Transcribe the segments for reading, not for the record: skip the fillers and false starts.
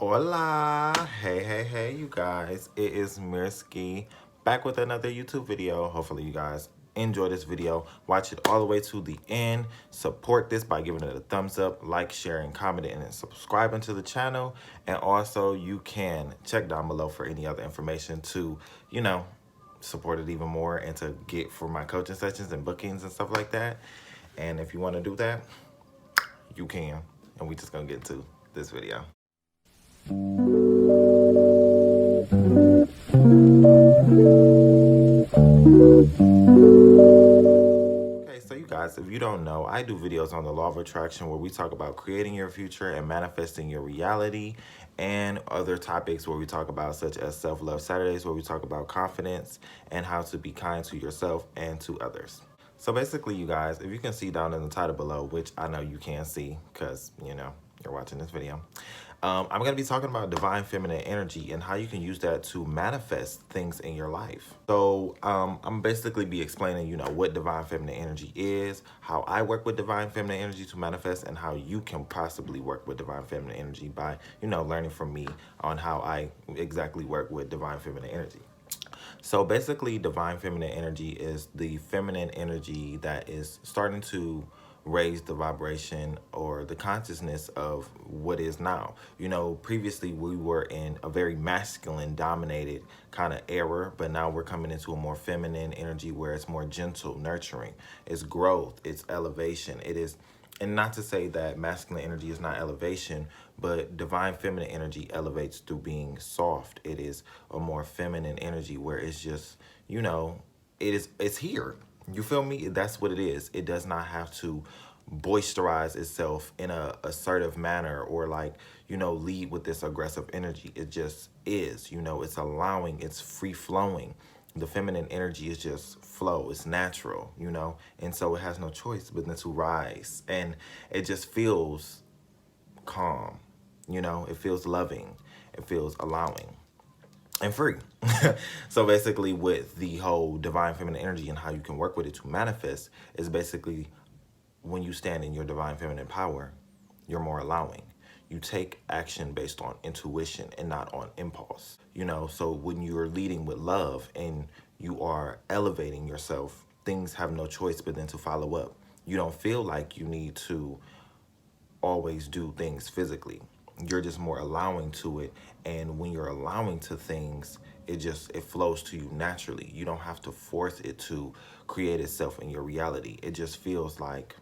Hola, hey, you guys. It is Mirsky back with another YouTube video. Hopefully you guys enjoy this video. Watch it all the way to the end. Support this by giving it a thumbs up, like, sharing, commenting, and subscribing to the channel. And also you can check down below for any other information to, support it even more and to get for my coaching sessions and bookings and stuff like that. And if you want to do that, you can. And we just gonna get into this video. Okay, so you guys, if you don't know, I do videos on the law of attraction where we talk about creating your future and manifesting your reality, and other topics where we talk about such as self-love Saturdays, where we talk about confidence and how to be kind to yourself and to others. So basically, you guys, if you can see down in the title below, which I know you can see because, you're watching this video, I'm going to be talking about divine feminine energy and how you can use that to manifest things in your life. So I'm basically be explaining, what divine feminine energy is, how I work with divine feminine energy to manifest, and how you can possibly work with divine feminine energy by, learning from me on how I exactly work with divine feminine energy. So basically, divine feminine energy is the feminine energy that is starting to raise the vibration or the consciousness of what is now. Previously we were in a very masculine dominated kind of era, but now we're coming into a more feminine energy where it's more gentle, nurturing, it's growth, it's elevation, it is. And not to say that masculine energy is not elevation, but divine feminine energy elevates through being soft. It is a more feminine energy where it's just, it's here. You feel me? That's what it is. It does not have to boisterize itself in a assertive manner or lead with this aggressive energy. It just is, it's allowing, it's free flowing. The feminine energy is just flow. It's natural, and so it has no choice but then to rise. And it just feels calm, it feels loving, it feels allowing and free. So basically with the whole divine feminine energy and how you can work with it to manifest is basically when you stand in your divine feminine power, you're more allowing. You take action based on intuition and not on impulse. So when you're leading with love and you are elevating yourself, things have no choice but then to follow up. You don't feel like you need to always do things physically. You're just more allowing to it. And when you're allowing to things, it flows to you naturally. You don't have to force it to create itself in your reality. It just feels like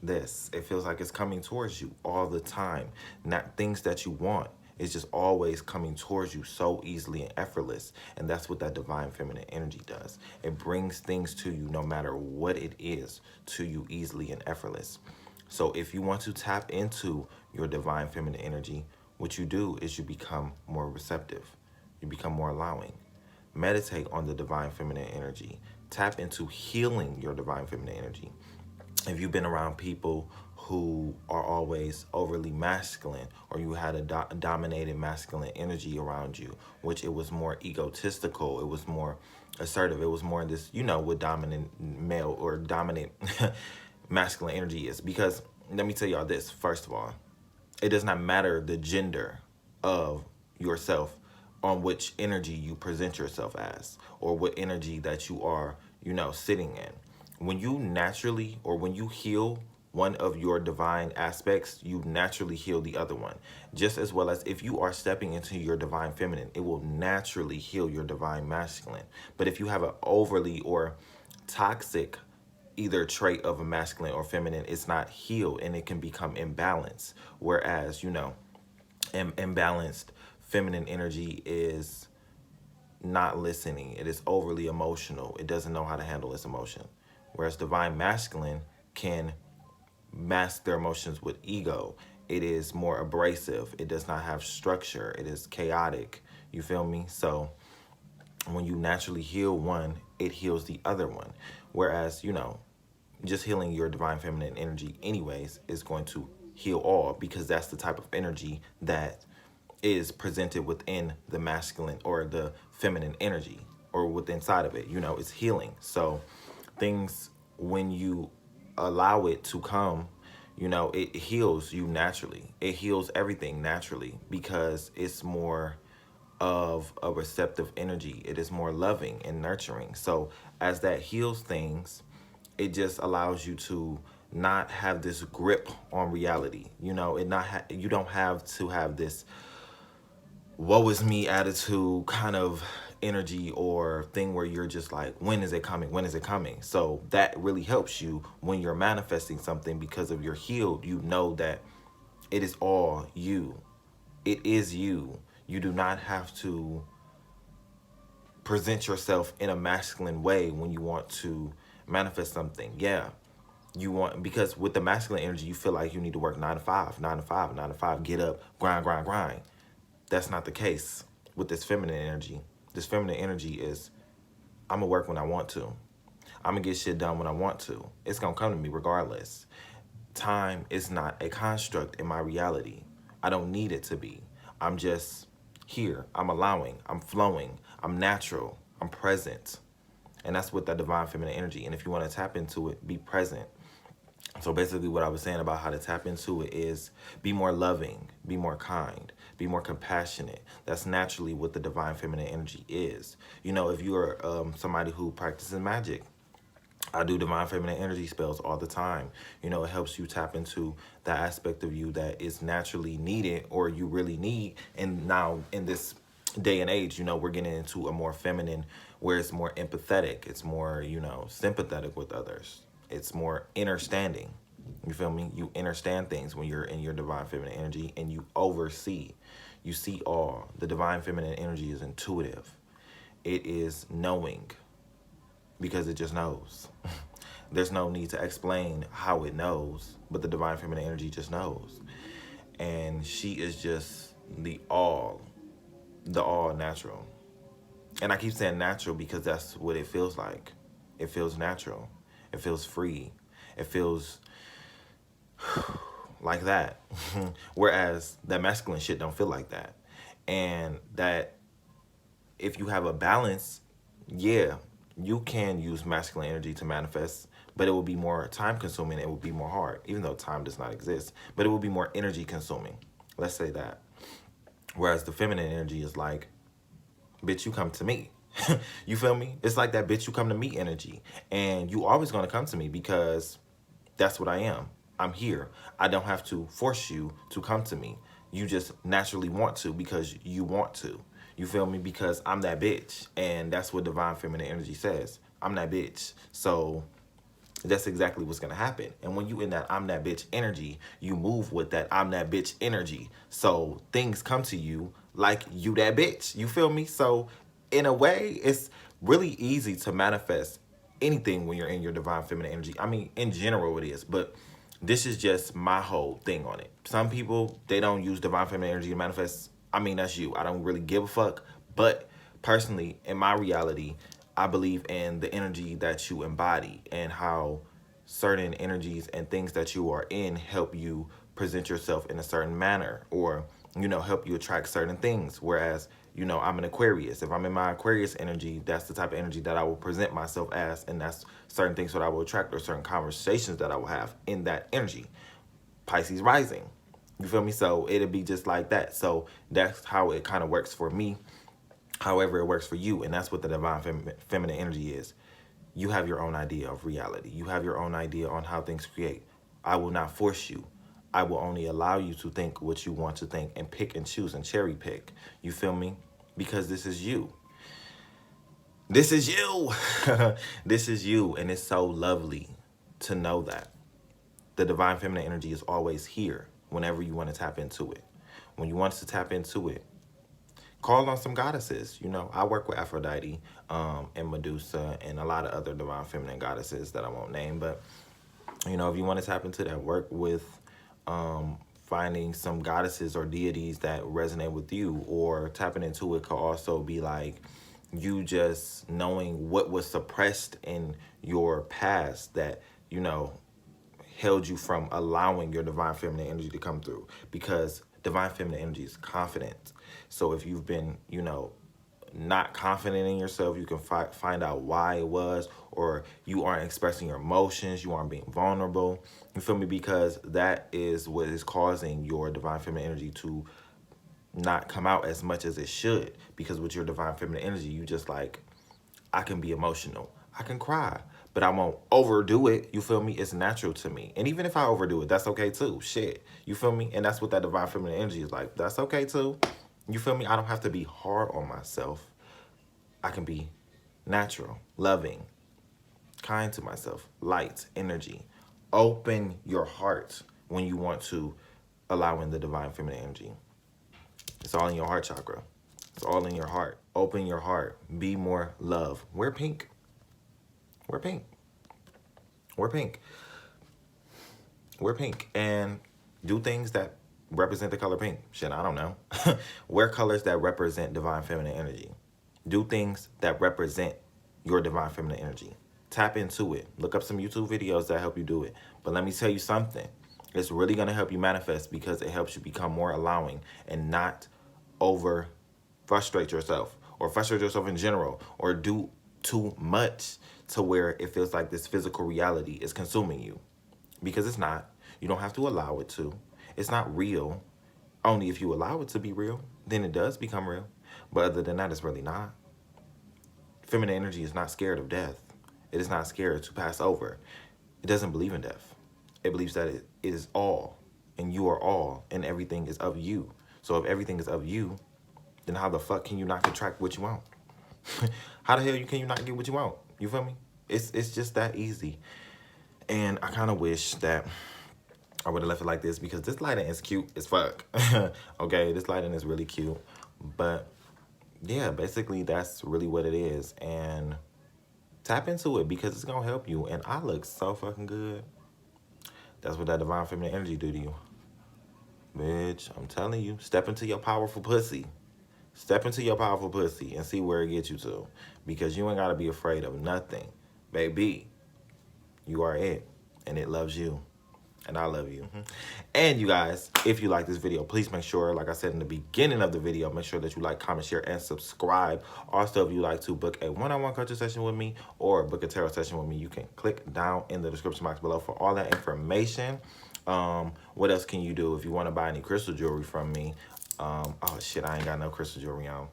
this. It feels like it's coming towards you all the time. Not things that you want. It's just always coming towards you so easily and effortless. And that's what that divine feminine energy does. It brings things to you no matter what it is to you easily and effortless. So if you want to tap into your divine feminine energy, what you do is you become more receptive. You become more allowing. Meditate on the divine feminine energy. Tap into healing your divine feminine energy. If you've been around people who are always overly masculine, or you had a dominated masculine energy around you, which it was more egotistical, it was more assertive, it was more this, what dominant male or dominant masculine energy is. Because let me tell y'all this, first of all, it does not matter the gender of yourself on which energy you present yourself as, or what energy that you are, sitting in. When you naturally, or when you heal one of your divine aspects, you naturally heal the other one. Just as well as if you are stepping into your divine feminine, it will naturally heal your divine masculine. But if you have an overly or toxic either trait of a masculine or feminine, it's not healed and it can become imbalanced. Whereas, imbalanced feminine energy is not listening. It is overly emotional. It doesn't know how to handle its emotion. Whereas divine masculine can mask their emotions with ego. It is more abrasive. It does not have structure. It is chaotic. You feel me? So when you naturally heal one, it heals the other one. Whereas, just healing your divine feminine energy anyways is going to heal all, because that's the type of energy that is presented within the masculine or the feminine energy, or within inside of it, it's healing. So things, when you allow it to come, It heals you naturally. It heals everything naturally because it's more of a receptive energy. It is more loving and nurturing. So as that heals things, it just allows you to not have this grip on reality. You don't have to have this woe is me attitude kind of energy or thing where you're just like, when is it coming? When is it coming? So that really helps you when you're manifesting something because of your healed. You know that it is all you. It is you. You do not have to present yourself in a masculine way when you want to manifest something. Yeah. Because with the masculine energy, you feel like you need to work 9 to 5, 9 to 5, 9 to 5, get up, grind, grind, grind. That's not the case with this feminine energy. This feminine energy is, I'm going to work when I want to. I'm going to get shit done when I want to. It's going to come to me regardless. Time is not a construct in my reality. I don't need it to be. I'm just here. I'm allowing. I'm flowing. I'm natural. I'm present. And that's with that divine feminine energy. And if you want to tap into it, be present. So basically what I was saying about how to tap into it is be more loving, be more kind, be more compassionate. That's naturally what the divine feminine energy is. If you are somebody who practices magic, I do divine feminine energy spells all the time. It helps you tap into that aspect of you that is naturally needed or you really need. And now in this day and age, we're getting into a more feminine where it's more empathetic. It's more, sympathetic with others. It's more understanding. You feel me? You understand things when you're in your divine feminine energy and you oversee. You see all. The divine feminine energy is intuitive. It is knowing because it just knows. There's no need to explain how it knows, but the divine feminine energy just knows. And she is just the all natural. And I keep saying natural because that's what it feels like. It feels natural. It feels free. It feels like that. Whereas that masculine shit don't feel like that. And that if you have a balance, yeah, you can use masculine energy to manifest, but it will be more time consuming. It will be more hard, even though time does not exist, but it will be more energy consuming. Let's say that. Whereas the feminine energy is like, bitch, you come to me. You feel me? It's like that bitch, you come to me energy. And you always going to come to me because that's what I am. I'm here. I don't have to force you to come to me. You just naturally want to because you want to. You feel me? Because I'm that bitch. And that's what divine feminine energy says. I'm that bitch. So that's exactly what's going to happen. And when you in that I'm that bitch energy, you move with that I'm that bitch energy. So things come to you like you that bitch. You feel me? So in a way, it's really easy to manifest anything when you're in your divine feminine energy. I mean, in general it is, but this is just my whole thing on it. Some people, they don't use divine feminine energy to manifest. I mean, that's you. I don't really give a fuck. But personally, in my reality, I believe in the energy that you embody and how certain energies and things that you are in help you present yourself in a certain manner or, help you attract certain things. Whereas, I'm an Aquarius. If I'm in my Aquarius energy, that's the type of energy that I will present myself as. And that's certain things that I will attract or certain conversations that I will have in that energy. Pisces rising. You feel me? So it'll be just like that. So that's how it kind of works for me. However it works for you. And that's what the divine feminine energy is. You have your own idea of reality. You have your own idea on how things create. I will not force you. I will only allow you to think what you want to think and pick and choose and cherry pick. You feel me? Because this is you. This is you. This is you. And it's so lovely to know that. The divine feminine energy is always here whenever you want to tap into it. When you want to tap into it, call on some goddesses. I work with Aphrodite and Medusa and a lot of other divine feminine goddesses that I won't name. But, if you want to tap into that, work with finding some goddesses or deities that resonate with you, or tapping into it could also be like you just knowing what was suppressed in your past that, held you from allowing your divine feminine energy to come through. Because divine feminine energy is confident. So if you've been, not confident in yourself, you can find out why it was, or you aren't expressing your emotions, you aren't being vulnerable. You feel me? Because that is what is causing your divine feminine energy to not come out as much as it should. Because with your divine feminine energy, you just like, I can be emotional, I can cry, but I won't overdo it. You feel me? It's natural to me. And even if I overdo it, that's okay too. Shit. You feel me? And that's what that divine feminine energy is like. That's okay too. You feel me? I don't have to be hard on myself. I can be natural, loving, kind to myself, light, energy. Open your heart when you want to allow in the divine feminine energy. It's all in your heart chakra. It's all in your heart. Open your heart. Be more love. Wear pink. Wear pink. Wear pink. Wear pink. And do things that represent the color pink. Shit, I don't know. Wear colors that represent divine feminine energy. Do things that represent your divine feminine energy. Tap into it. Look up some YouTube videos that help you do it. But let me tell you something. It's really going to help you manifest, because it helps you become more allowing and not over frustrate yourself, or frustrate yourself in general, or do too much to where it feels like this physical reality is consuming you. Because it's not. You don't have to allow it to. It's not real. Only if you allow it to be real, then it does become real. But other than that, it's really not. Feminine energy is not scared of death. It is not scared to pass over. It doesn't believe in death. It believes that it is all, and you are all, and everything is of you. So if everything is of you, then how the fuck can you not contract what you want? How the hell can you not get what you want? You feel me? It's just that easy. And I kind of wish that I would have left it like this, because this lighting is cute as fuck. Okay, this lighting is really cute. But yeah, basically that's really what it is. And tap into it, because it's gonna help you. And I look so fucking good. That's what that divine feminine energy do to you. Bitch, I'm telling you, step into your powerful pussy. Step into your powerful pussy and see where it gets you to. Because you ain't gotta be afraid of nothing. Baby, you are it, and it loves you. And I love you. And you guys, if you like this video, please make sure, like I said in the beginning of the video, make sure that you like, comment, share, and subscribe. Also, if you like to book a one-on-one coaching session with me, or book a tarot session with me, you can click down in the description box below for all that information. What else can you do if you want to buy any crystal jewelry from me? Oh shit, I ain't got no crystal jewelry on.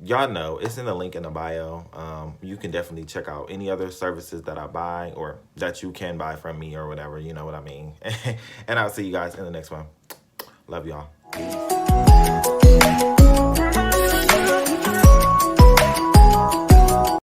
Y'all know, it's in the link in the bio. You can definitely check out any other services that I buy, or that you can buy from me, or whatever, you know what I mean. And I'll see you guys in the next one. Love y'all. Peace.